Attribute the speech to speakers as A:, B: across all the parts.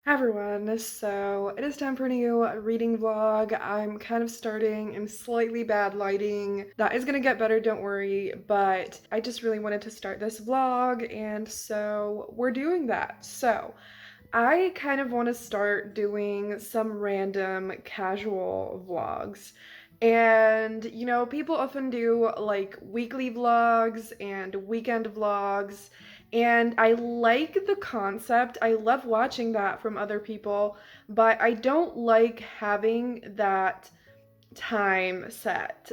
A: Hi everyone, so it is time for a new reading vlog. I'm kind of starting in slightly bad lighting. That is gonna get better, don't worry, but I just really wanted to start this vlog, and so we're doing that. So I kind of want to start doing some random casual vlogs. And people often do like weekly vlogs and weekend vlogs. And I like the concept. I love watching that from other people, but I don't like having that time set.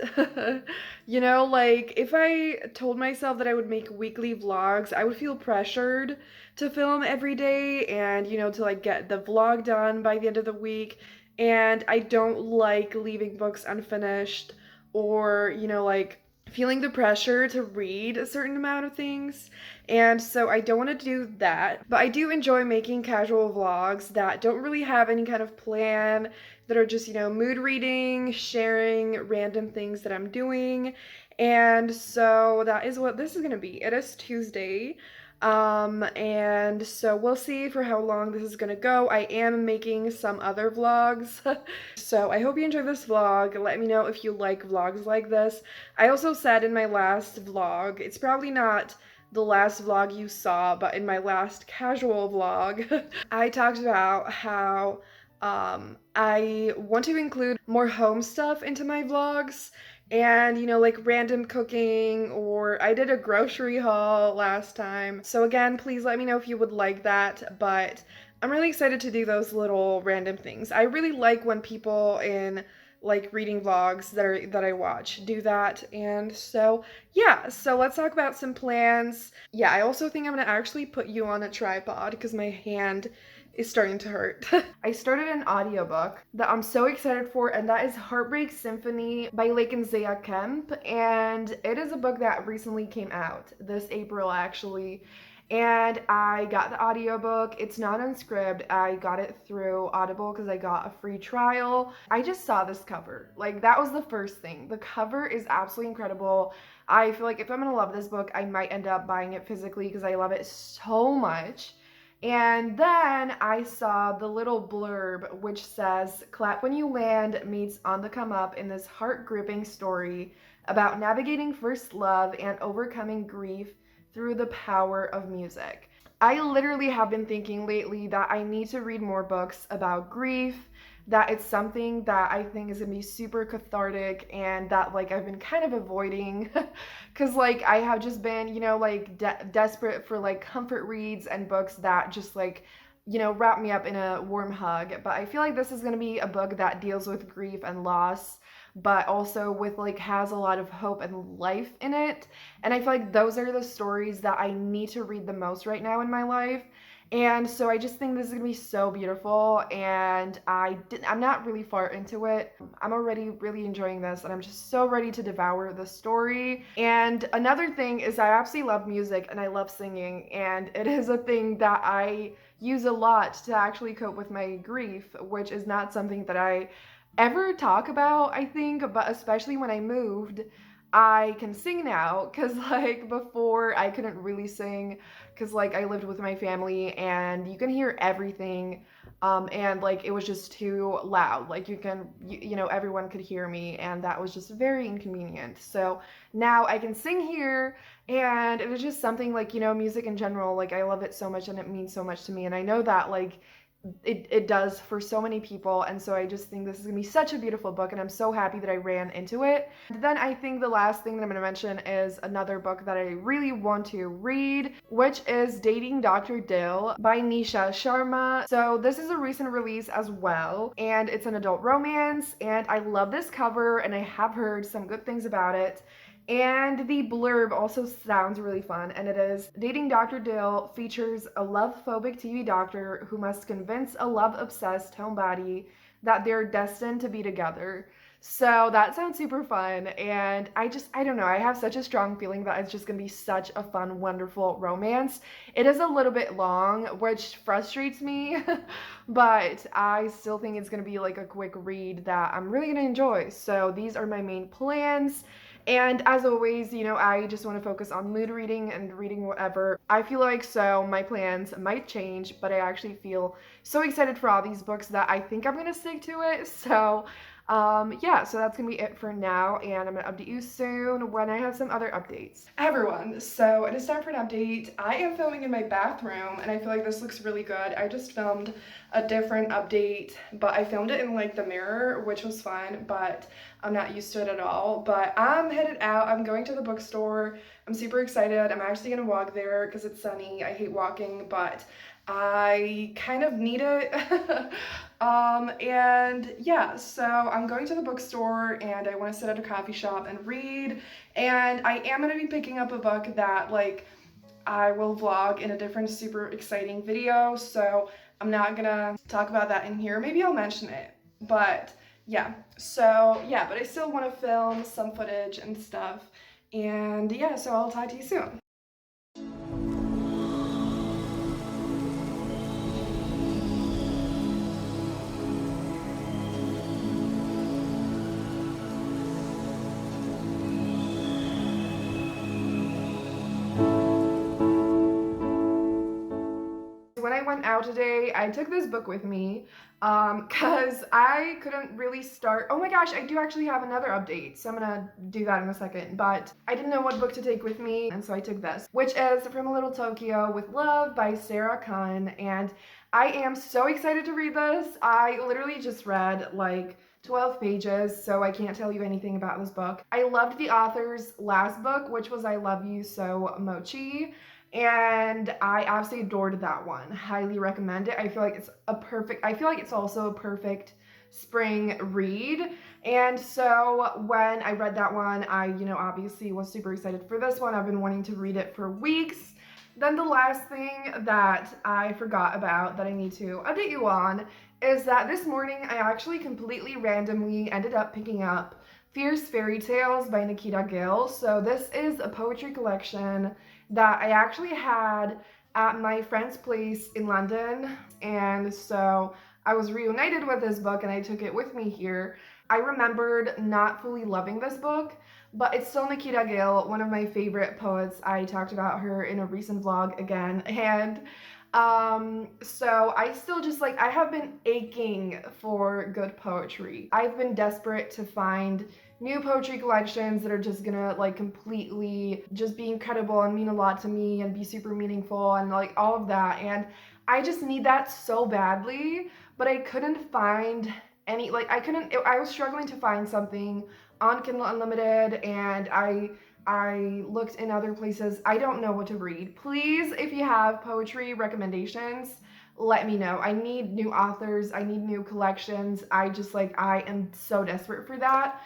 A: Like if I told myself that I would make weekly vlogs, I would feel pressured to film every day and, to like get the vlog done by the end of the week. And I don't like leaving books unfinished or, like feeling the pressure to read a certain amount of things. And so I don't want to do that. But I do enjoy making casual vlogs that don't really have any kind of plan, that are just, mood reading, sharing random things that I'm doing. And so that is what this is going to be. It is Tuesday. And so we'll see for how long this is gonna go. I am making some other vlogs. So I hope you enjoy this vlog. Let me know if you like vlogs like this. I also said in my last vlog, it's probably not the last vlog you saw, but in my last casual vlog, I talked about how I want to include more home stuff into my vlogs and, like random cooking, or I did a grocery haul last time. So again, please let me know if you would like that, but I'm really excited to do those little random things. I really like when people in like reading vlogs that I watch do that. And so yeah, so let's talk about some plans. Yeah, I also think I'm gonna actually put you on a tripod because my hand is starting to hurt. I started an audiobook that I'm so excited for, and that is Heartbreak Symphony by Lake and Zaya Kemp. And it is a book that recently came out this April, actually. And I got the audiobook. It's not on Scribd. I got it through Audible because I got a free trial. I just saw this cover. Like, that was the first thing. The cover is absolutely incredible. I feel like if I'm gonna love this book, I might end up buying it physically because I love it so much. And then I saw the little blurb which says, Clap When You Land meets On the Come Up in this heart gripping story about navigating first love and overcoming grief through the power of music. I literally have been thinking lately that I need to read more books about grief, that it's something that I think is gonna be super cathartic and that like I've been kind of avoiding because like I have just been, like desperate for like comfort reads and books that just like, wrap me up in a warm hug. But I feel like this is gonna be a book that deals with grief and loss, but also with like has a lot of hope and life in it. And I feel like those are the stories that I need to read the most right now in my life. And so I just think this is gonna be so beautiful, and I'm not really far into it. I'm already really enjoying this, and I'm just so ready to devour the story. And another thing is I absolutely love music and I love singing, and it is a thing that I use a lot to actually cope with my grief, which is not something that I ever talk about, I think, but especially when I moved, I can sing now because like before I couldn't really sing because like I lived with my family and you can hear everything, and like it was just too loud, like everyone could hear me, and that was just very inconvenient. So now I can sing here, and it was just something like, music in general, like I love it so much and it means so much to me, and I know that like it does for so many people. And so I just think this is gonna be such a beautiful book, and I'm so happy that I ran into it. And then I think the last thing that I'm gonna mention is another book that I really want to read, which is Dating Dr. Dill by Nisha Sharma. So this is a recent release as well, and it's an adult romance, and I love this cover and I have heard some good things about it. And the blurb also sounds really fun, and it is Dating Dr. Dill features a love-phobic TV doctor who must convince a love-obsessed homebody that they're destined to be together. So that sounds super fun, and I don't know, I have such a strong feeling that it's just gonna be such a fun, wonderful romance. It is a little bit long, which frustrates me, but I still think it's gonna be like a quick read that I'm really gonna enjoy. So these are my main plans. And as always, you know, I just want to focus on mood reading and reading whatever I feel like. So my plans might change, but I actually feel so excited for all these books that I think I'm going to stick to it. So yeah, so that's gonna be it for now, and I'm gonna update you soon when I have some other updates. Hi everyone, so it is time for an update. I am filming in my bathroom, and I feel like this looks really good. I just filmed a different update, but I filmed it in like the mirror, which was fun, but I'm not used to it at all. But I'm headed out. I'm going to the bookstore. I'm super excited. I'm actually gonna walk there because it's sunny. I hate walking, but I kind of need it. And yeah, so I'm going to the bookstore and I want to sit at a coffee shop and read. And I am going to be picking up a book that like I will vlog in a different super exciting video. So I'm not gonna talk about that in here. Maybe I'll mention it, but yeah. So yeah, but I still want to film some footage and stuff. And yeah, so I'll talk to you soon. When I went out today, I took this book with me because I couldn't really start. Oh my gosh, I do actually have another update, so I'm gonna do that in a second. But I didn't know what book to take with me, and so I took this, which is From a Little Tokyo with Love by Sarah Kahn, and I am so excited to read this. I literally just read like 12 pages, so I can't tell you anything about this book. I loved the author's last book, which was I Love You So Mochi. And I absolutely adored that one. Highly recommend it. I feel like it's also a perfect spring read. And so when I read that one, I, you know, obviously was super excited for this one. I've been wanting to read it for weeks. Then the last thing that I forgot about that I need to update you on is that this morning I actually completely randomly ended up picking up Fierce Fairy Tales by Nikita Gill. So this is a poetry collection that I actually had at my friend's place in London, and so I was reunited with this book and I took it with me here. I remembered not fully loving this book, but it's still Nikita Gill, one of my favorite poets. I talked about her in a recent vlog again, and so I still just like, I have been aching for good poetry. I've been desperate to find new poetry collections that are just gonna like completely just be incredible and mean a lot to me and be super meaningful and like all of that, and I just need that so badly, but I couldn't find any, like I was struggling to find something on Kindle Unlimited, and I looked in other places. I don't know what to read. Please, if you have poetry recommendations, let me know. I need new authors. I need new collections. I am so desperate for that.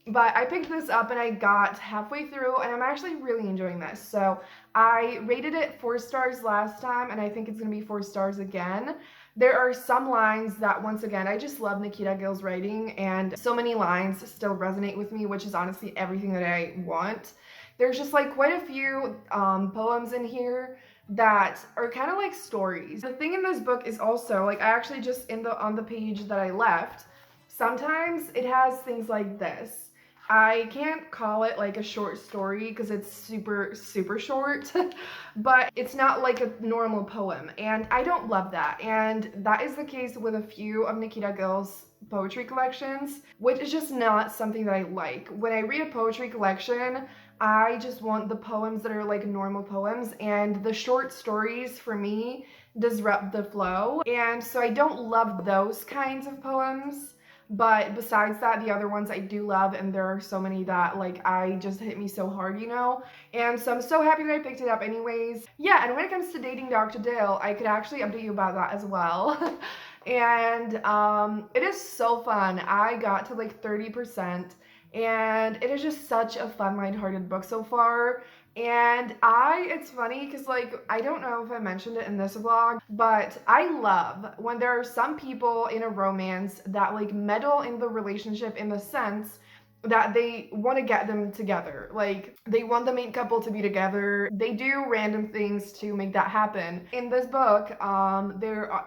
A: But I picked this up and I got halfway through and I'm actually really enjoying this. So I rated it 4 stars last time and I think it's going to be 4 stars again. There are some lines that, once again, I just love Nikita Gill's writing, and so many lines still resonate with me, which is honestly everything that I want. There's just like quite a few poems in here that are kind of like stories. The thing in this book is also like, I actually just on the page that I left, sometimes it has things like this. I can't call it like a short story because it's super, super short, but it's not like a normal poem, and I don't love that. And that is the case with a few of Nikita Gill's poetry collections, which is just not something that I like. When I read a poetry collection, I just want the poems that are like normal poems, and the short stories for me disrupt the flow, and so I don't love those kinds of poems. But besides that, the other ones I do love, and there are so many that like I just hit me so hard, you know? And so I'm so happy that I picked it up anyways. Yeah, and when it comes to dating Dr. Dale, I could actually update you about that as well. And it is so fun. I got to like 30%, and it is just such a fun, lighthearted book so far. And it's funny because like, I don't know if I mentioned it in this vlog, but I love when there are some people in a romance that like meddle in the relationship in the sense that they want to get them together. Like, they want the main couple to be together. They do random things to make that happen. In this book,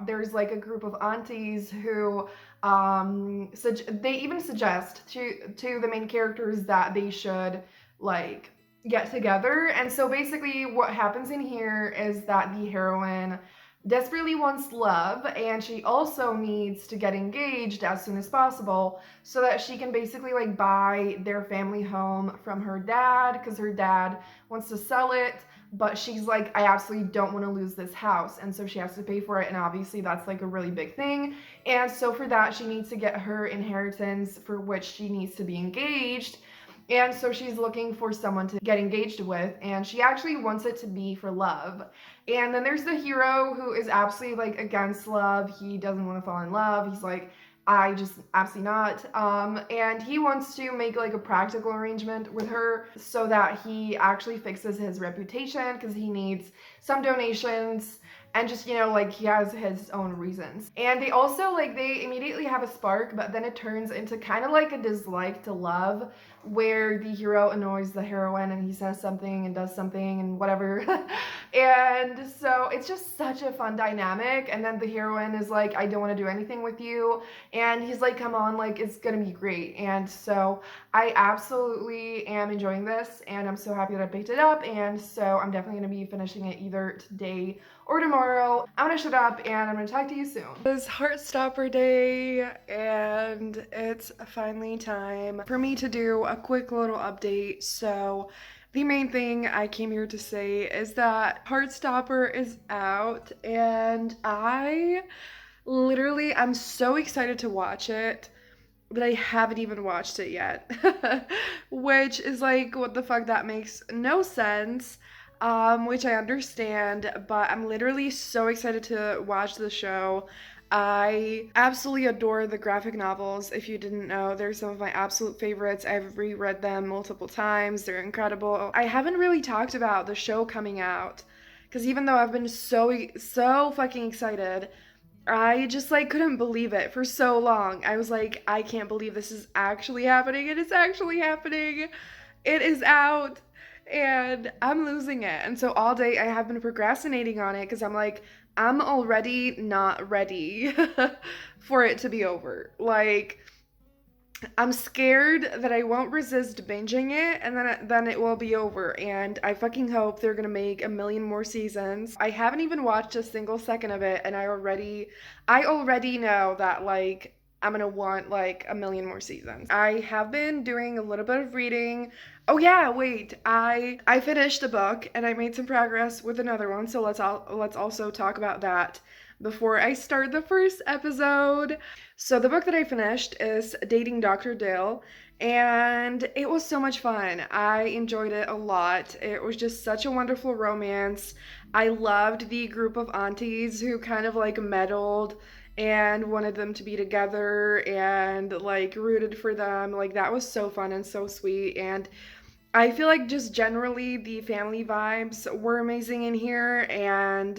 A: there's like a group of aunties who they even suggest to the main characters that they should like get together. And so basically what happens in here is that the heroine desperately wants love, and she also needs to get engaged as soon as possible so that she can basically like buy their family home from her dad, because her dad wants to sell it, but she's like, I absolutely don't want to lose this house, and so she has to pay for it, and obviously that's like a really big thing. And so for that she needs to get her inheritance, for which she needs to be engaged. And so she's looking for someone to get engaged with, and she actually wants it to be for love. And then there's the hero who is absolutely like against love. He doesn't want to fall in love. He's like, I just absolutely not. And he wants to make like a practical arrangement with her so that he actually fixes his reputation, because he needs some donations, and just, you know, like he has his own reasons. And they also like, they immediately have a spark, but then it turns into kind of like a dislike to love, where the hero annoys the heroine and he says something and does something and whatever. And so it's just such a fun dynamic. And then the heroine is like, I don't want to do anything with you, and he's like, come on, like it's gonna be great. And so I absolutely am enjoying this, and I'm so happy that I picked it up. And so I'm definitely gonna be finishing it either today or tomorrow. I'm gonna shut up and I'm gonna talk to you soon. It's Heartstopper Day, and it's finally time for me to do a quick little update. So the main thing I came here to say is that Heartstopper is out, and I'm so excited to watch it, but I haven't even watched it yet. Which is like, what the fuck, that makes no sense. Which I understand, but I'm literally so excited to watch the show. I absolutely adore the graphic novels. If you didn't know, they're some of my absolute favorites. I've reread them multiple times. They're incredible. I haven't really talked about the show coming out, because even though I've been so fucking excited, I just like couldn't believe it for so long. I was like, I can't believe this is actually happening. It is actually happening. It is out, and I'm losing it. And so all day I have been procrastinating on it, because I'm like, I'm already not ready for it to be over. Like, I'm scared that I won't resist binging it, and then it will be over. And I fucking hope they're gonna make a million more seasons. I haven't even watched a single second of it, and I already know that like I'm gonna want like a million more seasons. I have been doing a little bit of reading. Oh yeah, wait. I finished a book and I made some progress with another one. So let's also talk about that before I start the first episode. So the book that I finished is Dating Dr. Dale, and it was so much fun. I enjoyed it a lot. It was just such a wonderful romance. I loved the group of aunties who kind of like meddled and wanted them to be together and like rooted for them. Like, that was so fun and so sweet. And I feel like just generally the family vibes were amazing in here, and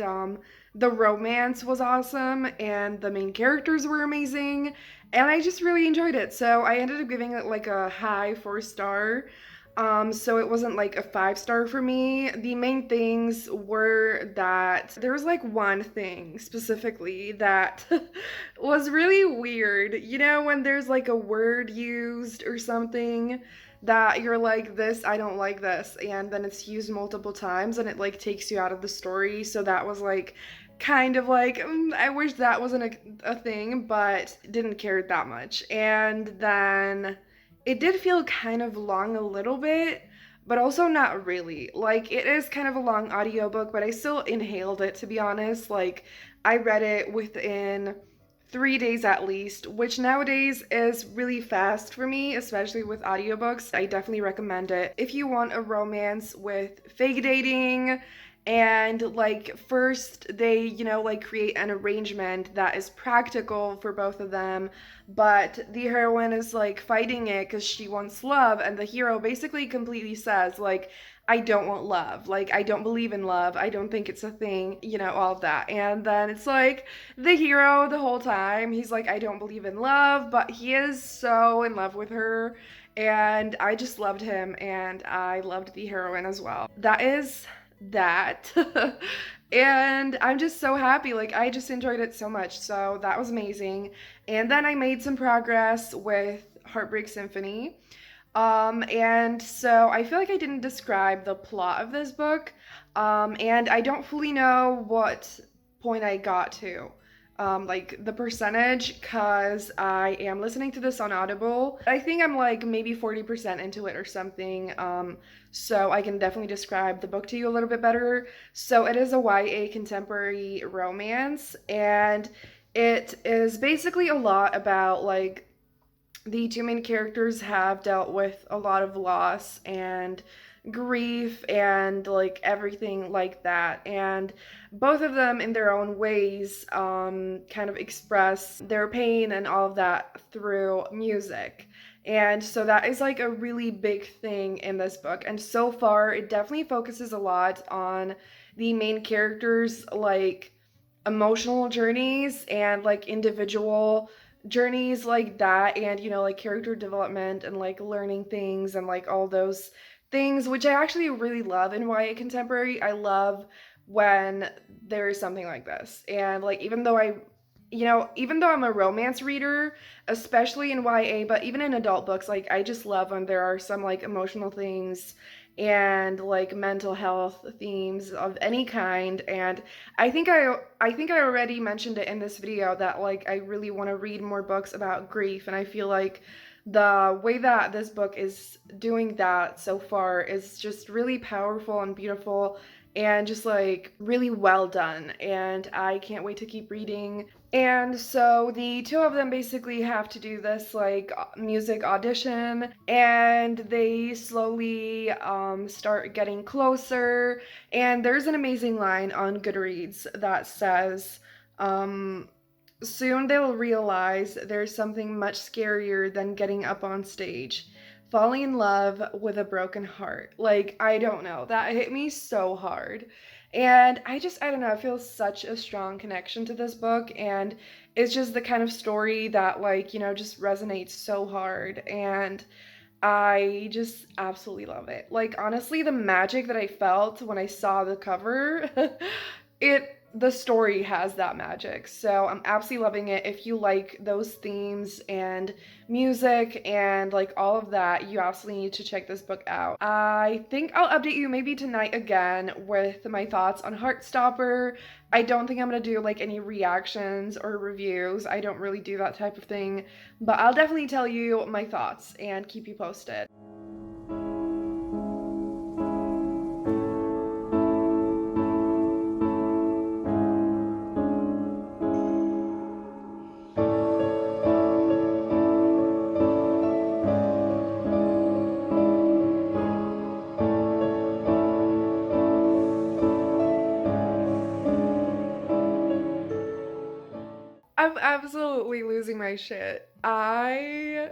A: the romance was awesome, and the main characters were amazing, and I just really enjoyed it. So I ended up giving it like a high 4 star. So it wasn't like a 5 star for me. The main things were that there was like one thing specifically that was really weird. You know, when there's like a word used or something that you're like, this, I don't like this, and then it's used multiple times and it like takes you out of the story. So that was like kind of like, I wish that wasn't a thing, but didn't care that much. And then it did feel kind of long a little bit, but also not really. Like, it is kind of a long audiobook, but I still inhaled it, to be honest. Like, I read it within 3 days at least, which nowadays is really fast for me, especially with audiobooks. I definitely recommend it. If you want a romance with fake dating, and like first they, you know, like create an arrangement that is practical for both of them, but the heroine is like fighting it because she wants love, and the hero basically completely says like, I don't want love. Like, I don't believe in love. I don't think it's a thing, you know, all of that. And then it's like the hero the whole time, he's like, I don't believe in love, but he is so in love with her. And I just loved him, and I loved the heroine as well. That is that. And I'm just so happy. Like, I just enjoyed it so much. So that was amazing. And then I made some progress with Heartbreak Symphony. And so I feel like I didn't describe the plot of this book, and I don't fully know what point I got to, like the percentage, because I am listening to this on Audible. I think I'm like maybe 40% into it or something, so I can definitely describe the book to you a little bit better. So it is a YA contemporary romance, and it is basically a lot about like the two main characters have dealt with a lot of loss and grief and like everything like that, and both of them in their own ways kind of express their pain and all of that through music. And so that is like a really big thing in this book, and so far it definitely focuses a lot on the main characters like emotional journeys and like individual journeys like that, and like character development and like learning things and like all those things, which I actually really love in YA contemporary. I love when there is something like this. And like even though I'm a romance reader, especially in YA, but even in adult books, like I just love when there are some like emotional things and like mental health themes of any kind. And I think I already mentioned it in this video that like I really want to read more books about grief, and I feel like the way that this book is doing that so far is just really powerful and beautiful and just like really well done, and I can't wait to keep reading. And so the two of them basically have to do this like music audition, and they slowly start getting closer. And there's an amazing line on Goodreads that says, um, soon they'll realize there's something much scarier than getting up on stage. Falling in love with a broken heart. Like, I don't know. That hit me so hard. And I don't know, I feel such a strong connection to this book. And it's just the kind of story that, like, just resonates so hard. And I just absolutely love it. Like, honestly, the magic that I felt when I saw the cover, the story has that magic. So I'm absolutely loving it. If you like those themes and music and like all of that, you absolutely need to check this book out. I think I'll update you maybe tonight again with my thoughts on Heartstopper. I don't think I'm gonna do like any reactions or reviews. I don't really do that type of thing, but I'll definitely tell you my thoughts and keep you posted. I'm absolutely losing my shit. I'm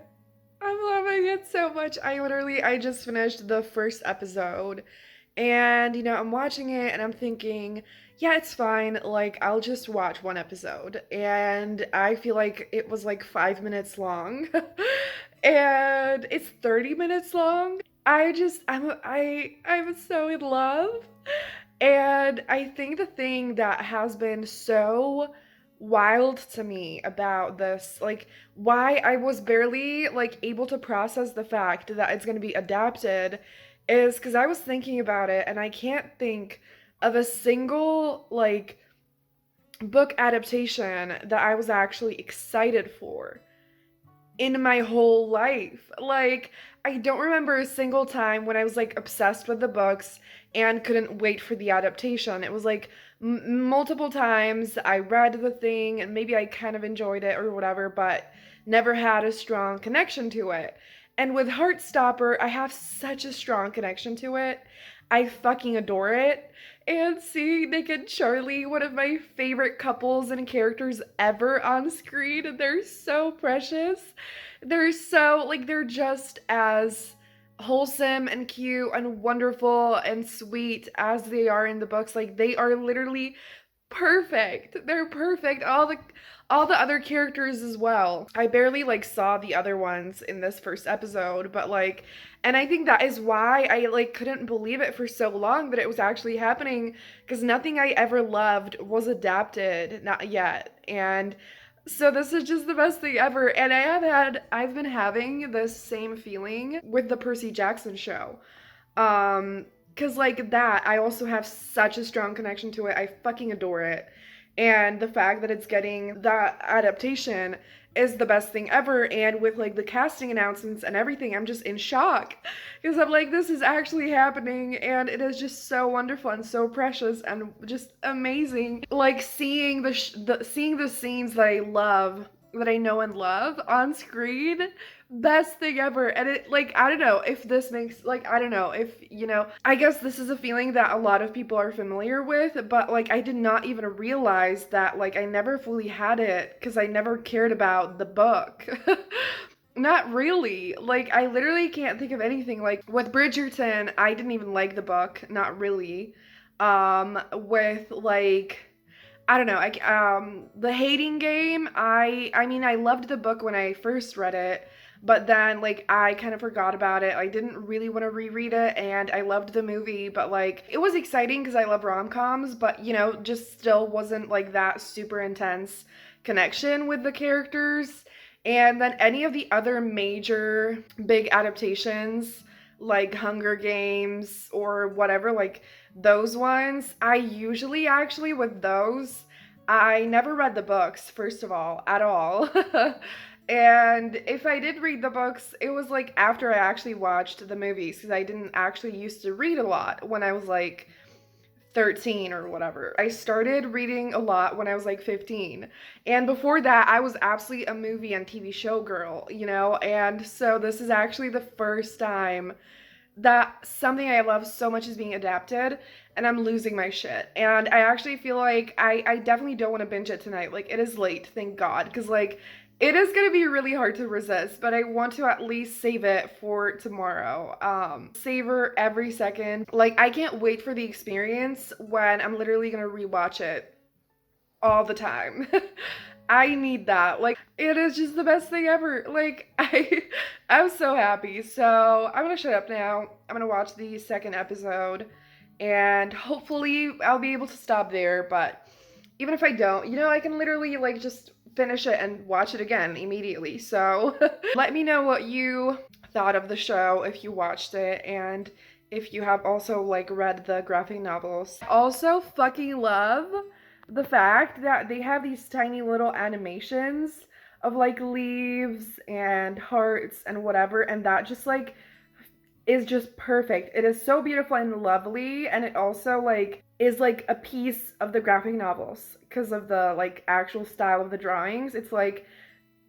A: loving it so much. I just finished the first episode, and I'm watching it and I'm thinking, yeah, it's fine. Like I'll just watch one episode. And I feel like it was like 5 minutes long. And it's 30 minutes long. I'm so in love. And I think the thing that has been so wild to me about this, like why I was barely like able to process the fact that it's going to be adapted, is because I was thinking about it and I can't think of a single like book adaptation that I was actually excited for in my whole life. Like, I don't remember a single time when I was like obsessed with the books and couldn't wait for the adaptation. It was like multiple times I read the thing and maybe I kind of enjoyed it or whatever, but never had a strong connection to it. And with Heartstopper, I have such a strong connection to it. I fucking adore it. And seeing Nick and Charlie, one of my favorite couples and characters ever on screen, and they're so precious. They're just as wholesome and cute and wonderful and sweet as they are in the books. Like, they are literally perfect. They're perfect. All the other characters as well. I barely like saw the other ones in this first episode, but like, and I think that is why I like couldn't believe it for so long that it was actually happening, because nothing I ever loved was adapted, not yet. And So this is just the best thing ever. And I've been having this same feeling with the Percy Jackson show. Cause like that, I also have such a strong connection to it. I fucking adore it. And the fact that it's getting that adaptation is the best thing ever. And with like the casting announcements and everything, I'm just in shock. Because I'm like, this is actually happening, and it is just so wonderful and so precious and just amazing. Like seeing the scenes that I love, that I know and love on screen, best thing ever. And it, like, I don't know if this makes, like, I don't know if, I guess this is a feeling that a lot of people are familiar with, but like I did not even realize that, like, I never fully had it because I never cared about the book. Not really. Like, I literally can't think of anything. Like, with Bridgerton, I didn't even like the book. Not really. With, like, I don't know. The Hating Game, I mean, I loved the book when I first read it, but then, like, I kind of forgot about it. I didn't really want to reread it, and I loved the movie, but, like, it was exciting because I love rom-coms, but, just still wasn't, like, that super intense connection with the characters. And then any of the other major big adaptations, like Hunger Games or whatever, like those ones, I usually actually with those, I never read the books, first of all, at all. And if I did read the books, it was like after I actually watched the movies, because I didn't actually used to read a lot when I was like 13 or whatever. I started reading a lot when I was like 15. And before that, I was absolutely a movie and TV show girl, And so this is actually the first time that something I love so much is being adapted, and I'm losing my shit. And I actually feel like I definitely don't want to binge it tonight. Like, it is late, thank God, because like it is gonna be really hard to resist, but I want to at least save it for tomorrow. Savor every second. Like, I can't wait for the experience when I'm literally gonna rewatch it all the time. I need that. Like, it is just the best thing ever. Like, I'm so happy. So I'm gonna shut up now. I'm gonna watch the second episode, and hopefully I'll be able to stop there. But even if I don't, I can literally like just finish it and watch it again immediately. So let me know what you thought of the show if you watched it, and if you have also like read the graphic novels. Also fucking love the fact that they have these tiny little animations of like leaves and hearts and whatever, and that just like is just perfect. It is so beautiful and lovely, and it also like is like a piece of the graphic novels because of the like actual style of the drawings. It's like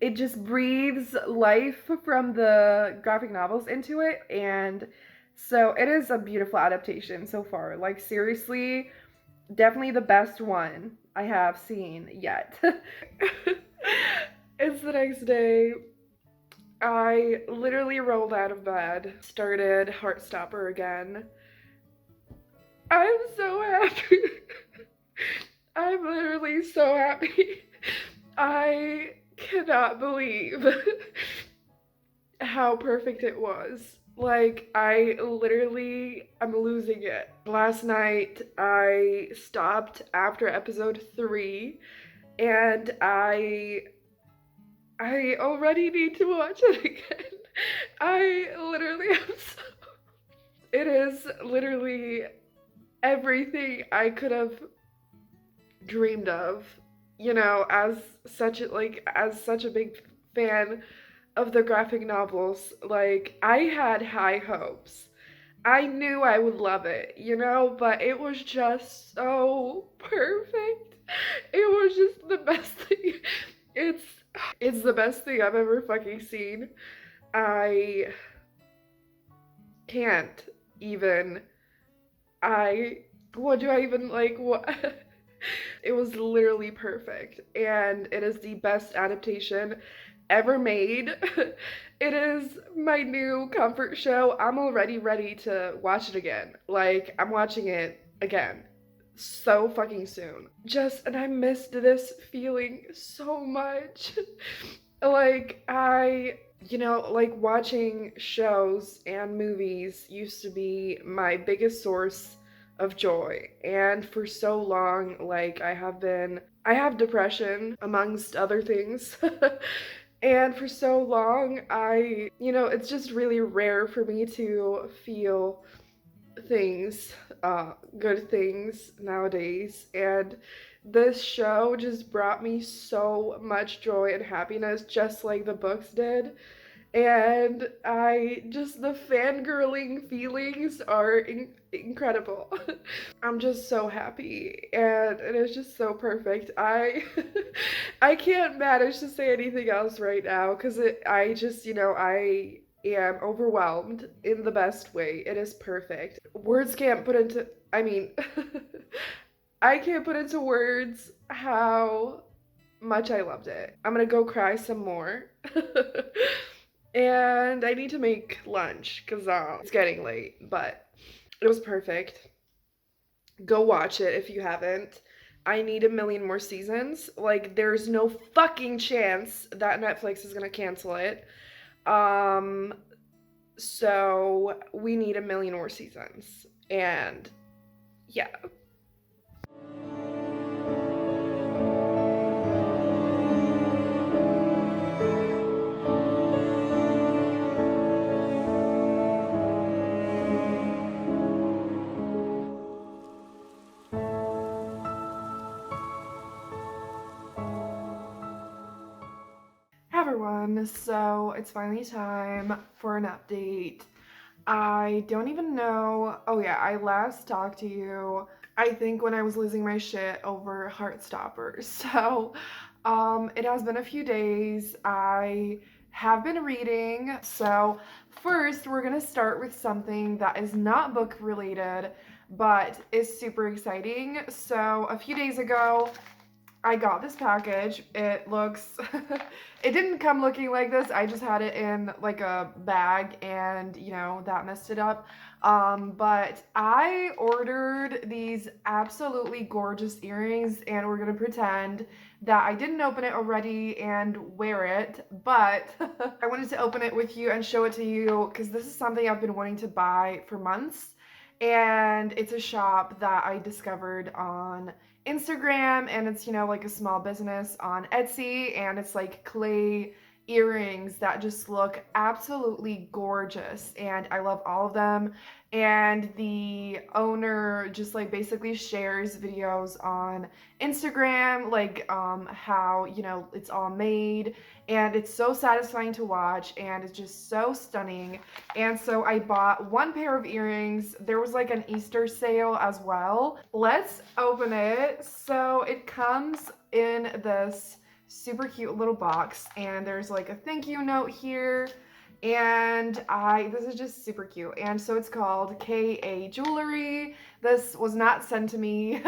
A: it just breathes life from the graphic novels into it, and so it is a beautiful adaptation so far. Like, seriously, definitely the best one I have seen yet. It's the next day. I literally rolled out of bed, started Heartstopper again. I'm so happy. I'm literally so happy. I cannot believe how perfect it was. Like, I'm losing it. Last night, I stopped after episode 3, and I already need to watch it again. I literally am so. It is literally everything I could have dreamed of, as such a big fan of the graphic novels. Like, I had high hopes. I knew I would love it, but it was just so perfect. It was just the best thing. It's it's the best thing I've ever fucking seen. I can't even. I what do I even like what It was literally perfect, and it is the best adaptation ever made. It is my new comfort show. I'm already ready to watch it again. Like, I'm watching it again so fucking soon. And I missed this feeling so much. Like, like watching shows and movies used to be my biggest source of joy. And for so long, like, I have been I have depression, amongst other things. And for so long, it's just really rare for me to feel things, good things nowadays. And this show just brought me so much joy and happiness, just like the books did. And the fangirling feelings are incredible. I'm just so happy, and it is just so perfect. I can't manage to say anything else right now because I am overwhelmed in the best way. It is perfect. Words can't put into, I mean, I can't put into words how much I loved it. I'm gonna go cry some more. And I need to make lunch because it's getting late, but it was perfect. Go watch it if you haven't. I need a million more seasons. Like, there's no fucking chance that Netflix is gonna cancel it. Um, so we need a million more seasons. And yeah. Hi everyone, so it's finally time for an update. I don't even know. Oh yeah, I last talked to you, I think when I was losing my shit over heartstopper. It has been a few days. I have been reading. So first, we're gonna start with something that is not book related, but is super exciting. So a few days ago, I got this package. It looks, it didn't come looking like this. I just had it in like a bag and, that messed it up. But I ordered these absolutely gorgeous earrings and we're gonna pretend that I didn't open it already and wear it, but I wanted to open it with you and show it to you because this is something I've been wanting to buy for months. And it's a shop that I discovered on Instagram, and it's like a small business on Etsy, and it's like clay earrings that just look absolutely gorgeous, and I love all of them. And the owner just like basically shares videos on Instagram, like how it's all made, and it's so satisfying to watch, and it's just so stunning. And so I bought one pair of earrings. There was like an Easter sale as well. Let's open it. So it comes in this super cute little box, and there's like a thank you note here. And this is just super cute. And so it's called KA Jewelry. This was not sent to me.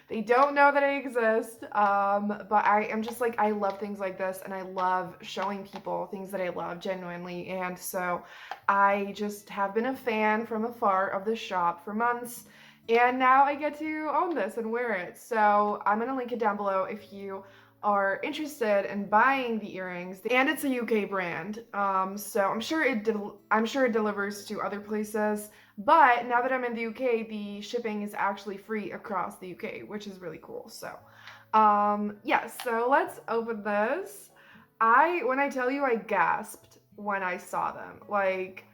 A: They don't know that I exist. But I am just like, I love things like this, and I love showing people things that I love genuinely. And so I just have been a fan from afar of this shop for months. And now I get to own this and wear it. So I'm going to link it down below if you are interested in buying the earrings. And it's a UK brand, so I'm sure it delivers to other places. But now that I'm in the UK, the shipping is actually free across the UK, which is really cool. So, yes. So let's open this. When I tell you, I gasped when I saw them. Like,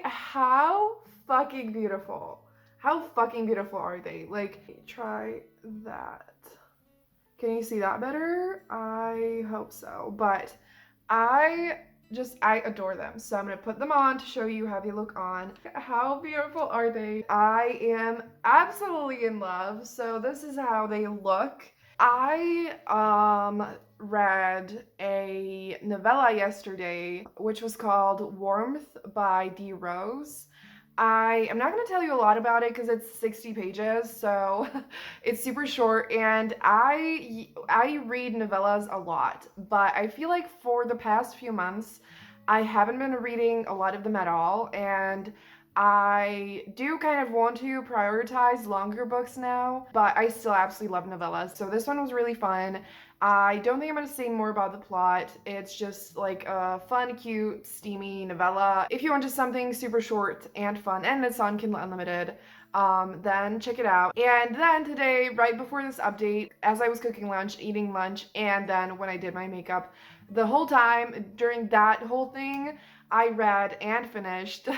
A: how fucking beautiful. How fucking beautiful are they? Like, try that. Can you see that better? I hope so. But I adore them. So I'm going to put them on to show you how they look on. How beautiful are they? I am absolutely in love. So this is how they look. I read a novella yesterday, which was called Warmth by D. Rose. I am not going to tell you a lot about it because it's 60 pages, so it's super short, and I read novellas a lot, but I feel like for the past few months, I haven't been reading a lot of them at all, and I do kind of want to prioritize longer books now, but I still absolutely love novellas. So this one was really fun. I don't think I'm going to say more about the plot. It's just like a fun, cute, steamy novella. If you want just something super short and fun, and it's on Kindle Unlimited, then check it out. And then today, right before this update, as I was cooking lunch, eating lunch, and then when I did my makeup, the whole time during that whole thing, I read and finished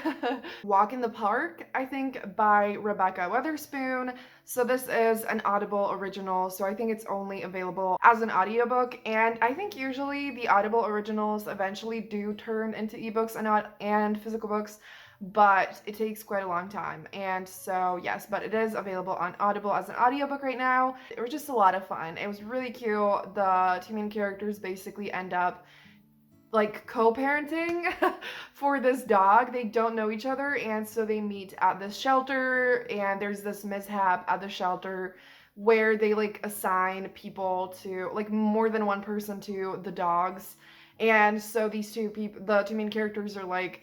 A: Walk in the Park, I think, by Rebecca Weatherspoon. So this is an Audible original, so I think it's only available as an audiobook. And I think usually the Audible originals eventually do turn into ebooks and physical books, but it takes quite a long time. And so yes, but it is available on Audible as an audiobook right now. It was just a lot of fun. It was really cute. The two main characters basically end up like co-parenting for this dog. They don't know each other, and so they meet at this shelter, and there's this mishap at the shelter where they like assign people to like more than one person to the dogs. And so these two people, the two main characters, are like,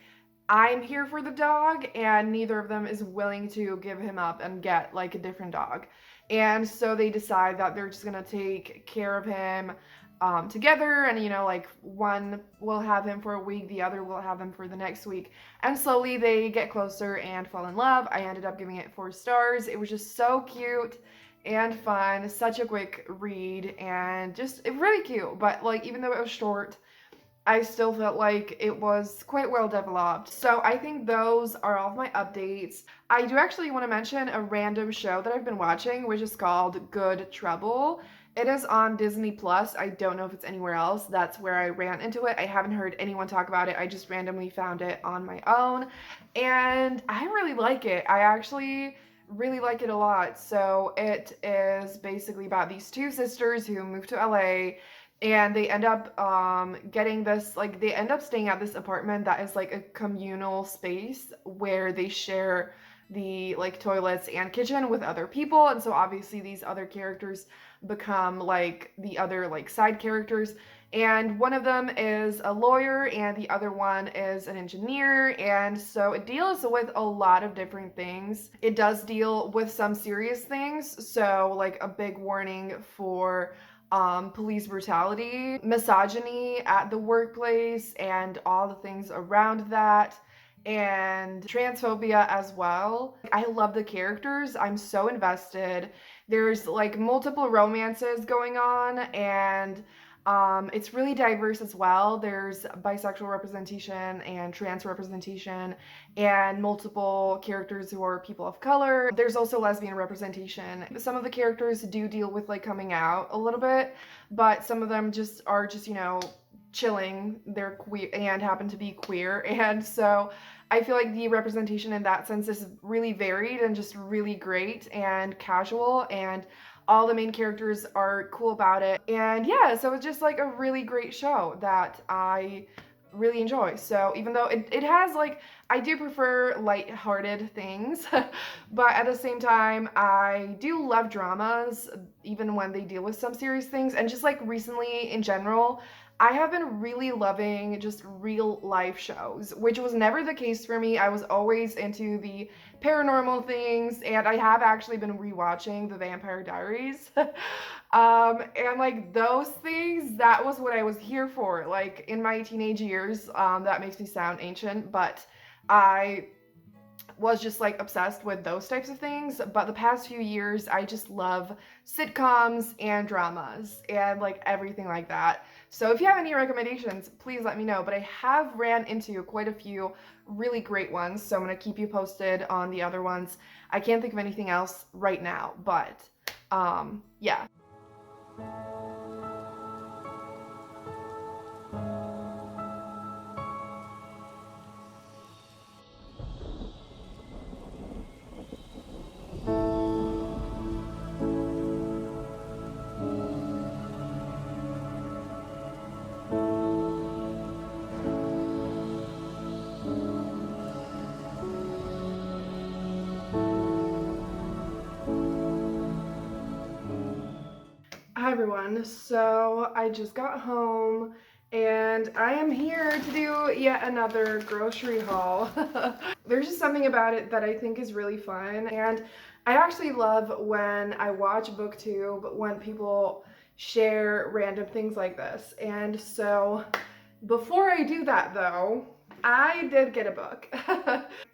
A: I'm here for the dog, and neither of them is willing to give him up and get like a different dog. And so they decide that they're just gonna take care of him together, and like one will have him for a week, the other will have him for the next week, and slowly they get closer and fall in love. I ended up giving it 4 stars. It was just so cute and fun, such a quick read, and just really cute. But like, even though it was short, I still felt like it was quite well developed. So I think those are all of my updates. I do actually want to mention a random show that I've been watching, which is called Good Trouble. It is on Disney Plus. I don't know if it's anywhere else. That's where I ran into it. I haven't heard anyone talk about it. I just randomly found it on my own, and I really like it. I actually really like it a lot. So it is basically about these two sisters who move to LA, and they end up getting this, like, they end up staying at this apartment that is like a communal space where they share the like toilets and kitchen with other people. And so obviously these other characters become like the other like side characters, and one of them is a lawyer and the other one is an engineer. And so it deals with a lot of different things. It does deal with some serious things, so like a big warning for police brutality, misogyny at the workplace and all the things around that, and transphobia as well. I love the characters. I'm so invested. There's like multiple romances going on, and it's really diverse as well. There's bisexual representation and trans representation, and multiple characters who are people of color. There's also lesbian representation. Some of the characters do deal with like coming out a little bit, but some of them just are just, chilling. They're queer and happen to be queer. And so I feel like the representation in that sense is really varied and just really great and casual, and all the main characters are cool about it. And yeah, so it's just like a really great show that I really enjoy. So even though it has like, I do prefer light-hearted things, but at the same time, I do love dramas, even when they deal with some serious things. And just like recently in general, I have been really loving just real life shows, which was never the case for me. I was always into the paranormal things, and I have actually been rewatching The Vampire Diaries. And like those things, that was what I was here for. Like in my teenage years, that makes me sound ancient, but I was just like obsessed with those types of things. But the past few years, I just love sitcoms and dramas and like everything like that. So if you have any recommendations, please let me know. But I have ran into quite a few really great ones, so I'm gonna keep you posted on the other ones. I can't think of anything else right now, but yeah. Hi everyone, so I just got home and I am here to do yet another grocery haul. There's just something about it that I think is really fun, and I actually love when I watch BookTube when people share random things like this. And so before I do that though, I did get a book.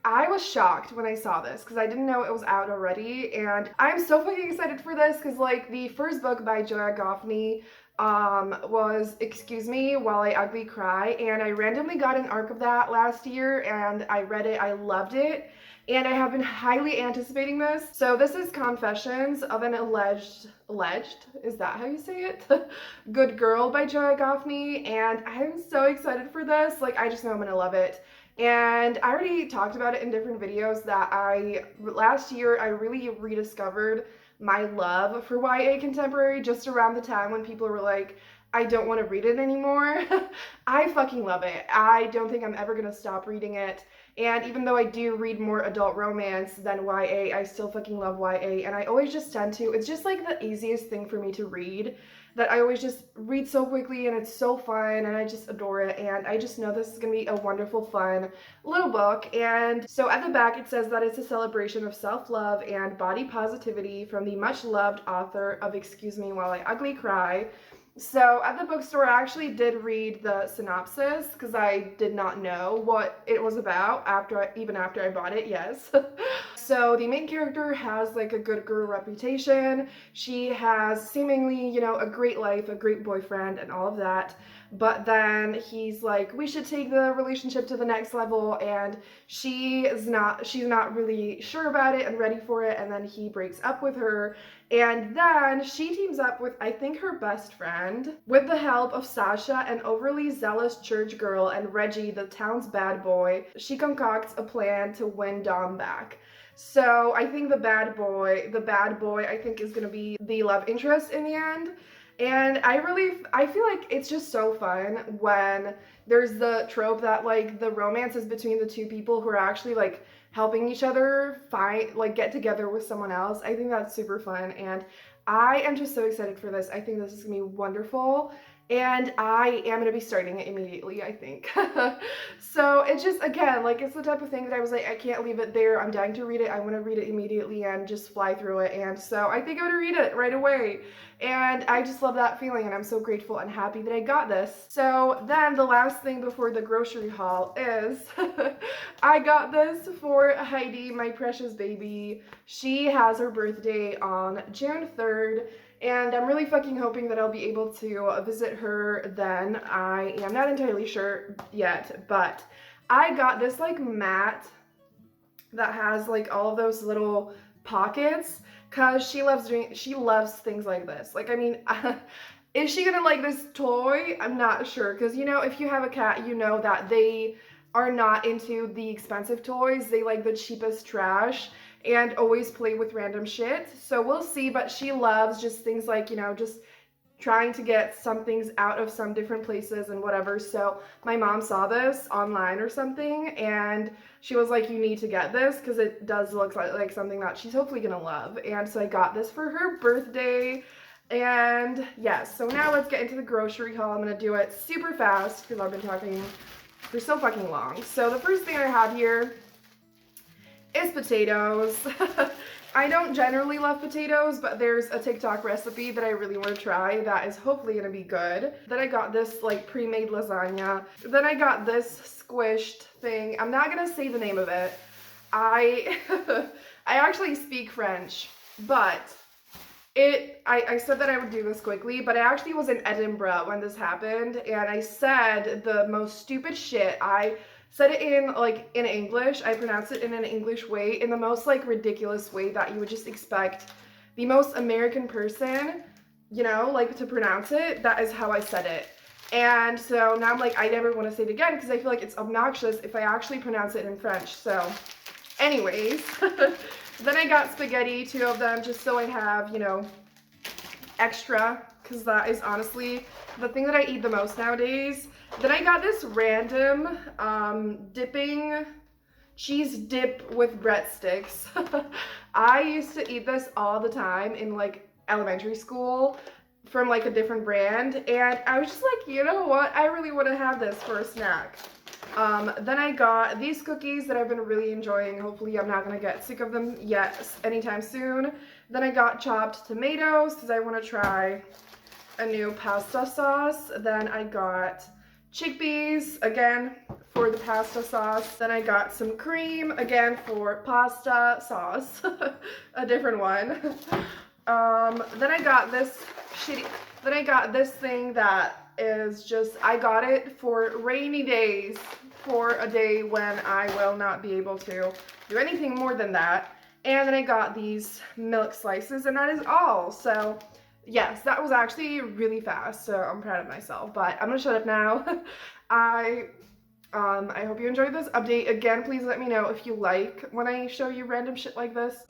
A: I was shocked when I saw this because I didn't know it was out already, and I'm so fucking excited for this because like the first book by Joya Goffney was Excuse Me While I Ugly Cry, and I randomly got an arc of that last year and I read it. I loved it. And I have been highly anticipating this. So this is Confessions of an Alleged, is that how you say it? Good Girl by Joya Goffney, and I'm so excited for this. Like, I just know I'm gonna love it. And I already talked about it in different videos that last year I really rediscovered my love for YA contemporary just around the time when people were like, I don't want to read it anymore. I fucking love it. I don't think I'm ever gonna stop reading it. And even though I do read more adult romance than YA, I still fucking love YA. And I always just tend to, it's just like the easiest thing for me to read, that I always just read so quickly and it's so fun and I just adore it. And I just know this is gonna be a wonderful, fun little book. And so at the back it says that it's a celebration of self-love and body positivity from the much loved author of Excuse Me While I Ugly Cry. So at the bookstore, I actually did read the synopsis because I did not know what it was about even after I bought it, yes. So the main character has like a good girl reputation. She has seemingly, you know, a great life, a great boyfriend and all of that. But then he's like, we should take the relationship to the next level, and she's not really sure about it and ready for it, and then he breaks up with her. And then she teams up with, I think, her best friend, with the help of Sasha, an overly zealous church girl, and Reggie, the town's bad boy. She concocts a plan to win Dom back. So I think the bad boy, I think is gonna be the love interest in the end. And I feel like it's just so fun when there's the trope that like the romance is between the two people who are actually like helping each other get together with someone else. I think that's super fun, and I am just so excited for this. I think this is gonna be wonderful, and I am gonna be starting it immediately, I think. So it's just, again, like, it's the type of thing that I was like, I can't leave it there. I'm dying to read it. I want to read it immediately and just fly through it. And so I think I'm gonna read it right away. And I just love that feeling, and I'm so grateful and happy that I got this. So then the last thing before the grocery haul is I got this for Heidi, my precious baby. She has her birthday on June 3rd. And I'm really fucking hoping that I'll be able to visit her then. I am not entirely sure yet, but I got this like mat that has like all of those little pockets because she loves things like this. Like, I mean, is she gonna like this toy? I'm not sure, because you know, if you have a cat, you know that they are not into the expensive toys. They like the cheapest trash and always play with random shit. So we'll see, but she loves just things like, you know, just trying to get some things out of some different places and whatever. So my mom saw this online or something, and she was like, you need to get this because it does look like something that she's hopefully gonna love. And so I got this for her birthday. And yes, so now let's get into the grocery haul. I'm gonna do it super fast because I've been talking for so fucking long. So the first thing I have here is potatoes. I don't generally love potatoes, but there's a TikTok recipe that I really want to try that is hopefully gonna be good. Then I got this like pre-made lasagna. Then I got this squished thing. I'm not gonna say the name of it. I I actually speak French, but I said that I would do this quickly, but I actually was in Edinburgh when this happened, and I said the most stupid shit. I said it in English. I pronounced it in an English way, in the most like ridiculous way that you would just expect the most American person, you know, like to pronounce it. That is how I said it. And so now I'm like, I never want to say it again because I feel like it's obnoxious if I actually pronounce it in French. So anyways, then I got spaghetti, 2 of them, just so I have, you know, extra, because that is honestly the thing that I eat the most nowadays. Then I got this random dipping cheese dip with breadsticks. I used to eat this all the time in like elementary school. from like a different brand, and I was just like, you know what, I really want to have this for a snack. Then I got these cookies that I've been really enjoying. Hopefully I'm not gonna get sick of them yet anytime soon. Then I got chopped tomatoes because I want to try a new pasta sauce. Then I got chickpeas, again, for the pasta sauce. Then I got some cream, again, for pasta sauce, a different one. Then I got this then I got this thing that is just, I got it for rainy days, for a day when I will not be able to do anything more than that. And then I got these milk slices, and that is all. So yes, that was actually really fast, so I'm proud of myself, but I'm gonna shut up now. I hope you enjoyed this update. Again, please let me know if you like when I show you random shit like this.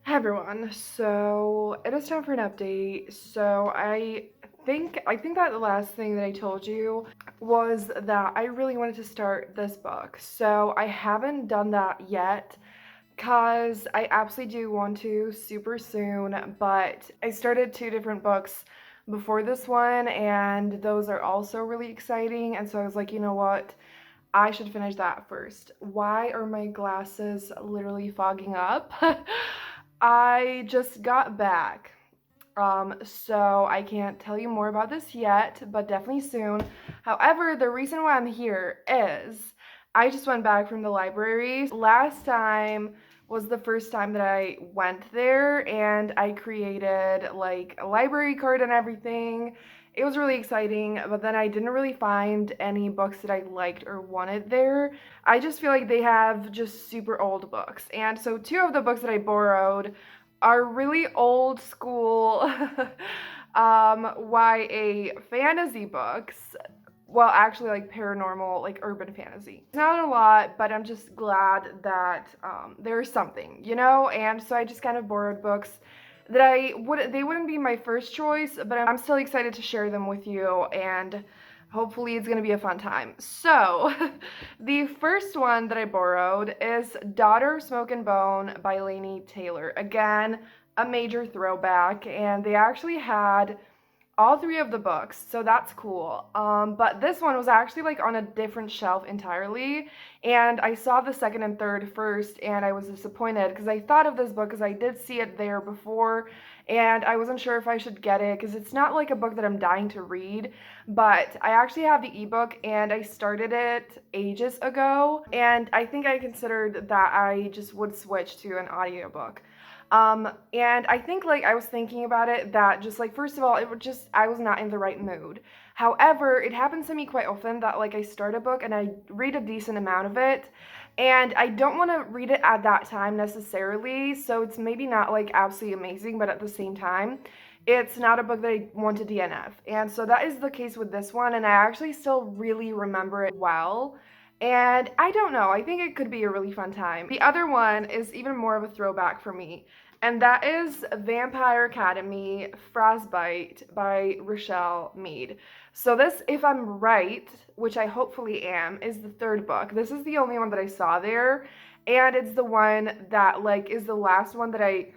A: Hi everyone, so it is time for an update. So I think that the last thing that I told you was that I really wanted to start this book. So I haven't done that yet because I absolutely do want to super soon, but I started 2 different books before this one, and those are also really exciting, and so I was like, you know what? I should finish that first. Why are my glasses literally fogging up? I just got back. So I can't tell you more about this yet, but definitely soon. However, the reason why I'm here is I just went back from the library. Last time was the first time that I went there, and I created like a library card and everything. It was really exciting, but then I didn't really find any books that I liked or wanted there. I just feel like they have just super old books. And so 2 of the books that I borrowed are really old school YA fantasy books. Well, actually, like paranormal, like urban fantasy. It's not a lot, but I'm just glad that there's something, you know? And so I just kind of borrowed books that they wouldn't be my first choice, but I'm still excited to share them with you, and hopefully it's gonna be a fun time. So, the first one that I borrowed is Daughter of Smoke and Bone by Laini Taylor. Again, a major throwback, and they actually had all 3 of the books, so that's cool. But this one was actually like on a different shelf entirely, and I saw the second and third first, and I was disappointed because I thought of this book because I did see it there before, and I wasn't sure if I should get it because it's not like a book that I'm dying to read, but I actually have the ebook and I started it ages ago, and I think I considered that I just would switch to an audiobook. And I think like I was thinking about it that just like first of all it would just I was not in the right mood. However, it happens to me quite often that like I start a book and I read a decent amount of it and I don't want to read it at that time necessarily, so it's maybe not like absolutely amazing, but at the same time it's not a book that I want to DNF. And so that is the case with this one, and I actually still really remember it well. And I don't know, I think it could be a really fun time. The other one is even more of a throwback for me, and that is Vampire Academy Frostbite by Rochelle Mead. So this, if I'm right, which I hopefully am, is the 3rd book. This is the only one that I saw there, and it's the one that like is the last one that I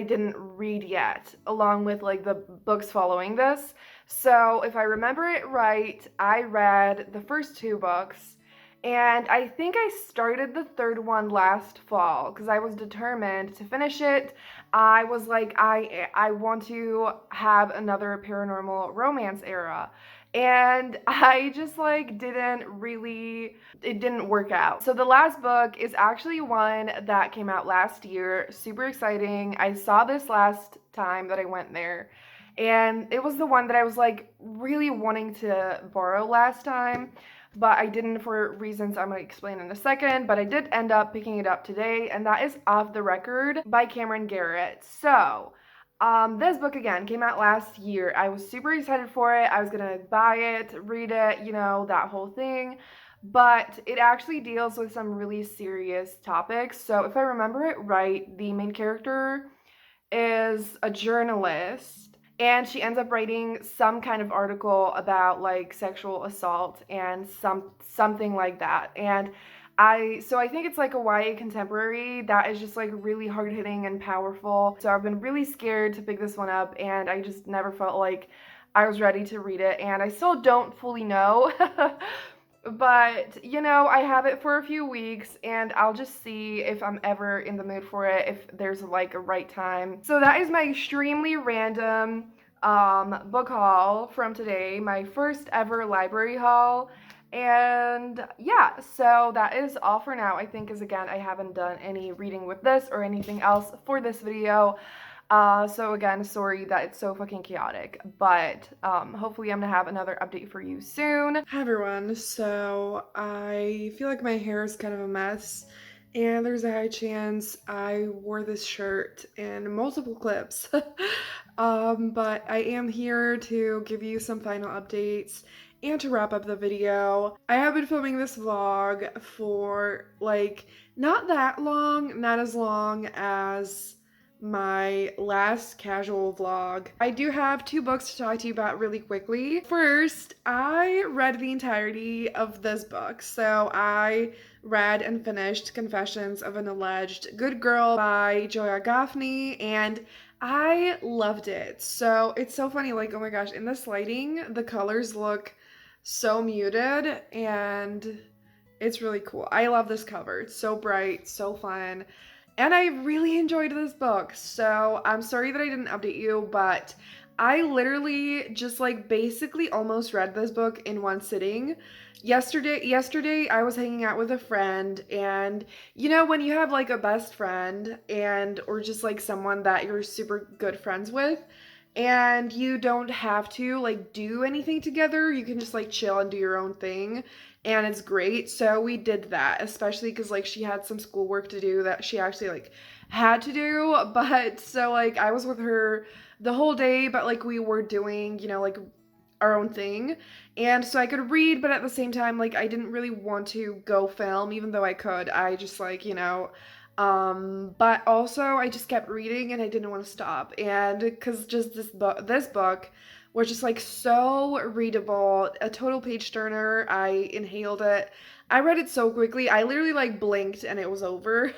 A: didn't read yet, along with like the books following this. So if I remember it right, I read the first 2 books, and I think I started the 3rd one last fall because I was determined to finish it. I was like, I want to have another paranormal romance era. And I just like it didn't work out. So the last book is actually one that came out last year. Super exciting. I saw this last time that I went there. And it was the one that I was like really wanting to borrow last time, but I didn't for reasons I'm going to explain in a second. But I did end up picking it up today, and that is Off the Record by Cameron Garrett. So, this book again came out last year. I was super excited for it. I was gonna buy it, read it, that whole thing. But it actually deals with some really serious topics. So, if I remember it right, the main character is a journalist, and she ends up writing some kind of article about like sexual assault and something like that. And I think it's like a YA contemporary that is just like really hard hitting and powerful. So I've been really scared to pick this one up, and I just never felt like I was ready to read it, and I still don't fully know. But, I have it for a few weeks, and I'll just see if I'm ever in the mood for it, if there's like a right time. So that is my extremely random book haul from today, my first ever library haul. And yeah, so that is all for now. I think, as again, I haven't done any reading with this or anything else for this video. So again, sorry that it's so fucking chaotic, but hopefully I'm gonna have another update for you soon. Hi everyone, so I feel like my hair is kind of a mess, and there's a high chance I wore this shirt in multiple clips. But I am here to give you some final updates and to wrap up the video. I have been filming this vlog for like not that long, not as long as my last casual vlog. I do have 2 books to talk to you about really quickly. First, I read the entirety of this book. So I read and finished Confessions of an Alleged Good Girl by Joya Gaffney, and I loved it. So it's so funny, like, oh my gosh, in this lighting, the colors look so muted, and it's really cool. I love this cover. It's so bright, so fun. And I really enjoyed this book. So I'm sorry that I didn't update you, but I literally just like basically almost read this book in one sitting. Yesterday I was hanging out with a friend, and when you have like a best friend and or just like someone that you're super good friends with, and you don't have to like do anything together, you can just like chill and do your own thing, and it's great. So we did that, especially because like she had some schoolwork to do that she actually like had to do. But so like I was with her the whole day, but like we were doing like our own thing, and so I could read, but at the same time like I didn't really want to go film, even though I could. I just like but also I just kept reading and I didn't want to stop, and because just this book was just like so readable, a total page turner. I inhaled it. I read it so quickly. I literally like blinked and it was over.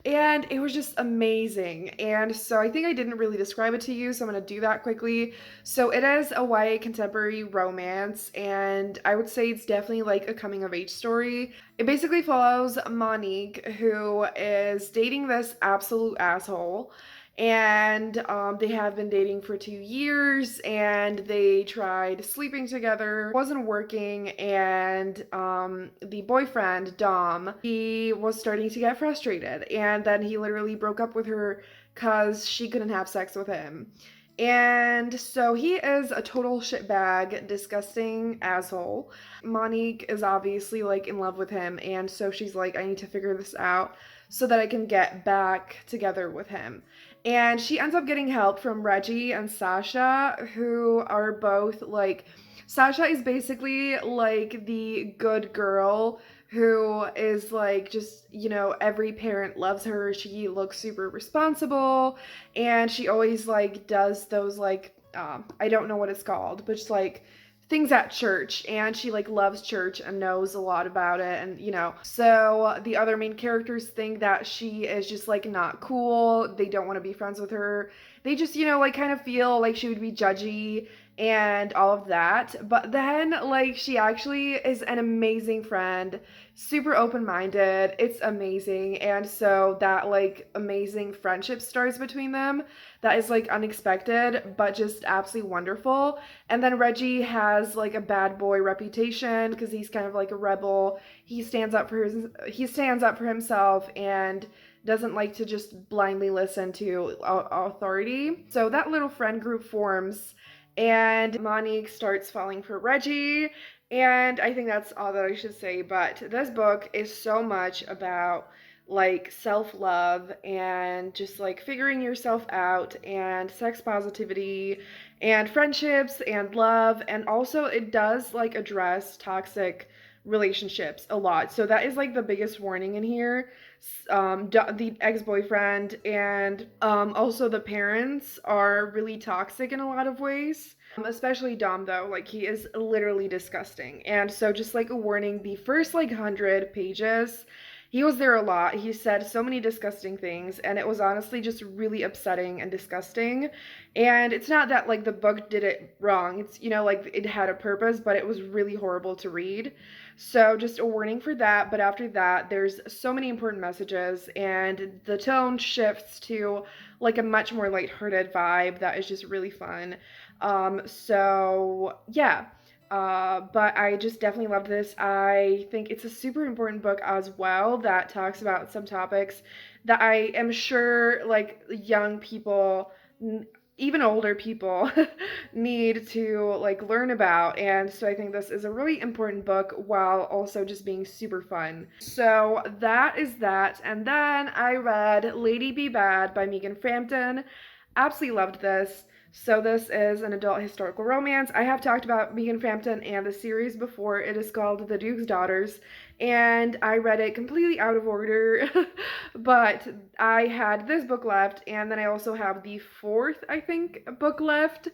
A: And it was just amazing. And so I think I didn't really describe it to you, so I'm going to do that quickly. So it is a YA contemporary romance, and I would say it's definitely like a coming of age story. It basically follows Monique, who is dating this absolute asshole, and they have been dating for 2 years, and they tried sleeping together, wasn't working, and the boyfriend Dom, he was starting to get frustrated, and then he literally broke up with her because she couldn't have sex with him. And so he is a total shitbag, disgusting asshole. Monique is obviously like in love with him, and so she's like, I need to figure this out so that I can get back together with him. And she ends up getting help from Reggie and Sasha, who are both like, Sasha is basically like the good girl who is like just, every parent loves her. She looks super responsible, and she always like does those like I don't know what it's called, but just like things at church, and she like loves church and knows a lot about it, and so the other main characters think that she is just like not cool. They don't want to be friends with her. They just like kind of feel like she would be judgy and all of that. But then like she actually is an amazing friend, super open-minded. It's amazing. And so that like amazing friendship starts between them, that is like unexpected but just absolutely wonderful. And then Reggie has like a bad boy reputation because he's kind of like a rebel. He stands up for himself, and doesn't like to just blindly listen to authority. So that little friend group forms, and Monique starts falling for Reggie. And I think that's all that I should say. But this book is so much about like self love and just like figuring yourself out and sex positivity and friendships and love. And also, it does like address toxic relationships a lot. So that is like the biggest warning in here. The ex-boyfriend and also the parents are really toxic in a lot of ways. Especially Dom though, like he is literally disgusting. And so just like a warning, the first like 100 pages, he was there a lot. He said so many disgusting things, and it was honestly just really upsetting and disgusting. And it's not that like the book did it wrong. It's, you know, like it had a purpose, but it was really horrible to read. So just a warning for that. But after that, there's so many important messages, and the tone shifts to like a much more lighthearted vibe that is just really fun. So yeah. But I just definitely loved this. I think it's a super important book as well that talks about some topics that I am sure like young people, even older people, need to like learn about. And so I think this is a really important book while also just being super fun. So that is that. And then I read Lady Be Bad by Megan Frampton. Absolutely loved this. So this is an adult historical romance. I have talked about Megan Frampton and the series before. It is called The Duke's Daughters, and I read it completely out of order, but I had this book left, and then I also have the fourth, I think, book left.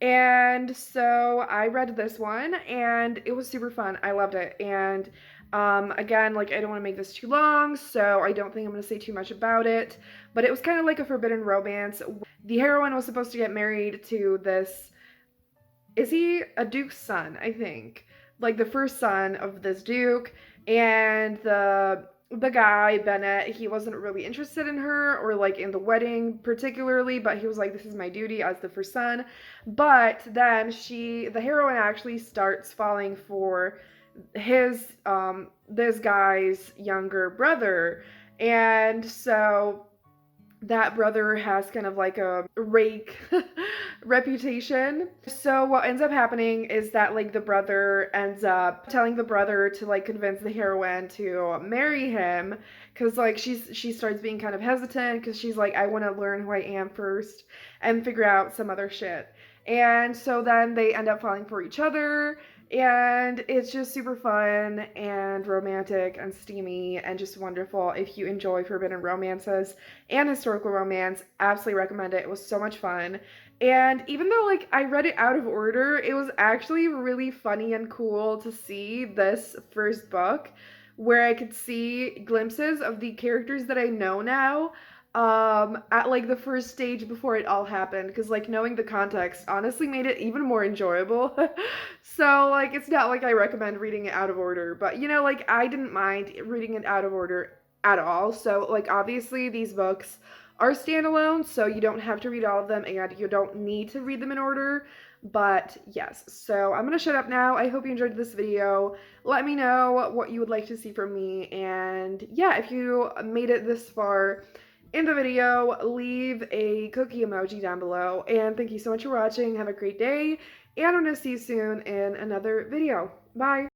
A: And so I read this one and it was super fun. I loved it. And again, like I don't want to make this too long, so I don't think I'm going to say too much about it. But it was kind of like a forbidden romance. The heroine was supposed to get married to this, is he a duke's son, I think. Like the first son of this duke, and the guy Bennett, he wasn't really interested in her or like in the wedding particularly, but he was like, this is my duty as the first son. But then the heroine actually starts falling for his this guy's younger brother. And so that brother has kind of like a rake reputation. So what ends up happening is that like the brother ends up telling the brother to like convince the heroine to marry him, because like she starts being kind of hesitant because she's like, I want to learn who I am first and figure out some other shit. And so then they end up falling for each other, and it's just super fun and romantic and steamy and just wonderful. If you enjoy forbidden romances and historical romance, absolutely recommend it. It was so much fun. And even though like I read it out of order, it was actually really funny and cool to see this first book where I could see glimpses of the characters that I know now at like the first stage before it all happened, because like knowing the context honestly made it even more enjoyable. So like it's not like I recommend reading it out of order, but you know, like I didn't mind reading it out of order at all. So like obviously these books are standalone, so you don't have to read all of them and you don't need to read them in order. But yes, so I'm gonna shut up now. I hope you enjoyed this video. Let me know what you would like to see from me, and yeah, if you made it this far in the video, leave a cookie emoji down below. And thank you so much for watching. Have a great day, and I'm gonna see you soon in another video. Bye!